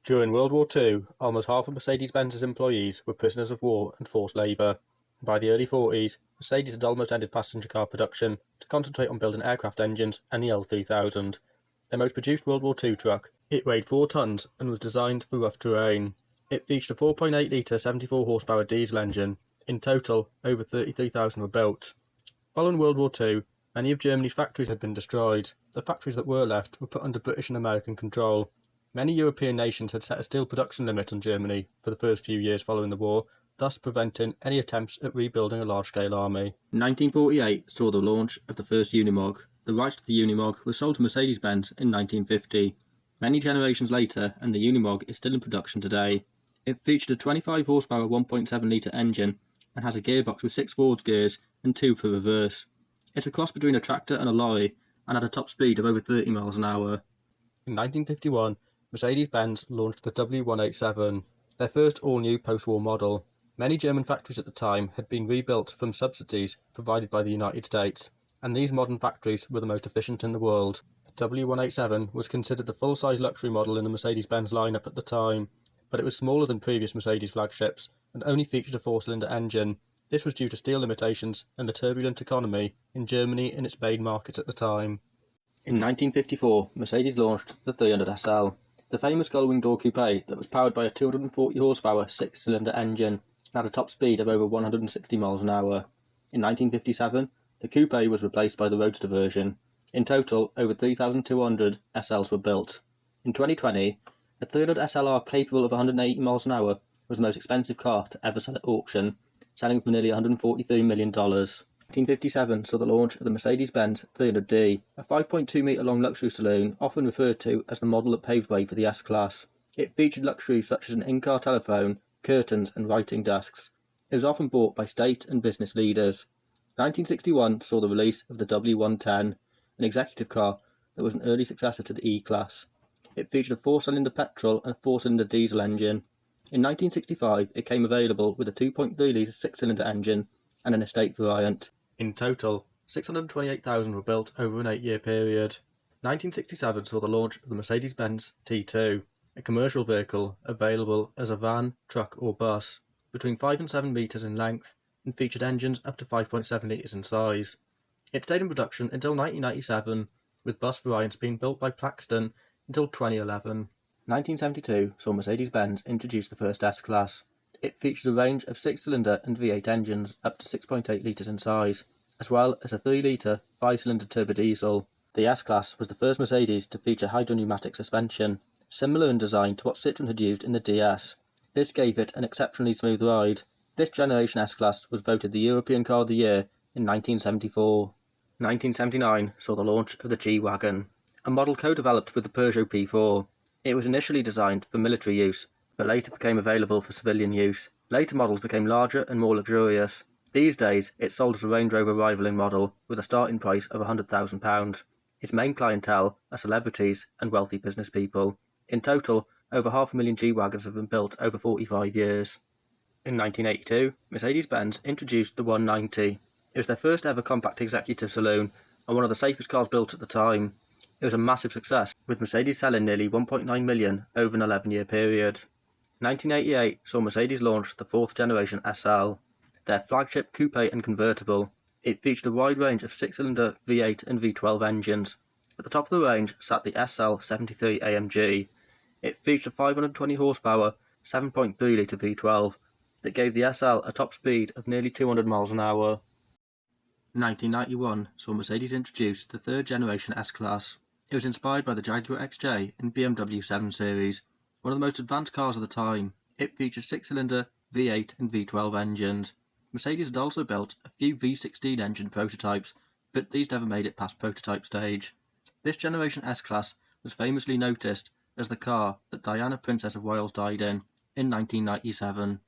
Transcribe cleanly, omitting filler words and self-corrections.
During World War II, almost half of Mercedes-Benz's employees were prisoners of war and forced labour. By the early 40s, Mercedes had almost ended passenger car production to concentrate on building aircraft engines and the L3000. Their most produced World War II truck, it weighed 4 tonnes and was designed for rough terrain. It featured a 4.8 litre 74 horsepower diesel engine. In total, over 33,000 were built. Following World War II, many of Germany's factories had been destroyed. The factories that were left were put under British and American control. Many European nations had set a steel production limit on Germany for the first few years following the war, thus preventing any attempts at rebuilding a large-scale army. 1948 saw the launch of the first Unimog. The rights to the Unimog were sold to Mercedes-Benz in 1950. Many generations later, and the Unimog is still in production today. It featured a 25 horsepower 1.7 litre engine and has a gearbox with 6 forward gears and 2 for reverse. It's a cross between a tractor and a lorry, and had a top speed of over 30 miles an hour. In 1951, Mercedes-Benz launched the W187, their first all-new post-war model. Many German factories at the time had been rebuilt from subsidies provided by the United States, and these modern factories were the most efficient in the world. The W187 was considered the full-size luxury model in the Mercedes-Benz lineup at the time, but it was smaller than previous Mercedes flagships and only featured a 4-cylinder engine. This was due to steel limitations and the turbulent economy in Germany and its main market at the time. In 1954, Mercedes launched the 300 SL, the famous gull-wing door coupe that was powered by a 240 horsepower 6-cylinder engine and had a top speed of over 160 miles an hour. In 1957, the coupe was replaced by the roadster version. In total, over 3,200 SLs were built. In 2020, a 300 SLR capable of 180 miles an hour was the most expensive car to ever sell at auction, selling for nearly $143 million. 1957 saw the launch of the Mercedes-Benz 300D, a 5.2 metre long luxury saloon often referred to as the model that paved way for the S-Class. It featured luxuries such as an in-car telephone, curtains and writing desks. It was often bought by state and business leaders. 1961 saw the release of the W110, an executive car that was an early successor to the E-Class. It featured a 4-cylinder petrol and a 4-cylinder diesel engine. In 1965 it came available with a 2.3 litre 6-cylinder engine and an estate variant. In total, 628,000 were built over an 8-year period. 1967 saw the launch of the Mercedes-Benz T2, a commercial vehicle available as a van, truck or bus, between 5 and 7 metres in length, and featured engines up to 5.7 litres in size. It stayed in production until 1997, with bus variants being built by Plaxton until 2011. 1972 saw Mercedes-Benz introduce the first S-Class. It featured a range of 6-cylinder and V8 engines up to 6.8 litres in size, as well as a 3 litre 5-cylinder turbo diesel. The S-Class was the first Mercedes to feature hydropneumatic suspension, similar in design to what Citroën had used in the DS. This gave it an exceptionally smooth ride. This generation S-Class was voted the European Car of the Year in 1974. 1979 saw the launch of the G-Wagon, a model co-developed with the Peugeot P4. It was initially designed for military use, but later became available for civilian use. Later models became larger and more luxurious. These days, it's sold as a Range Rover rivaling model, with a starting price of £100,000. Its main clientele are celebrities and wealthy business people. In total, over 500,000 G-Wagons have been built over 45 years. In 1982, Mercedes-Benz introduced the 190. It was their first ever compact executive saloon, and one of the safest cars built at the time. It was a massive success, with Mercedes selling nearly 1.9 million over an 11-year period. 1988 saw Mercedes launch the 4th generation SL, their flagship coupe and convertible. It featured a wide range of 6-cylinder V8 and V12 engines. At the top of the range sat the SL73 AMG. It featured a 520 horsepower 7.3 litre V12 that gave the SL a top speed of nearly 200 miles an hour. 1991 saw Mercedes introduce the 3rd generation S-Class. It was inspired by the Jaguar XJ and BMW 7 Series, one of the most advanced cars of the time. It featured 6-cylinder V8 and V12 engines. Mercedes had also built a few V16 engine prototypes, but these never made it past prototype stage. This generation S-Class was famously noticed as the car that Diana, Princess of Wales, died in 1997.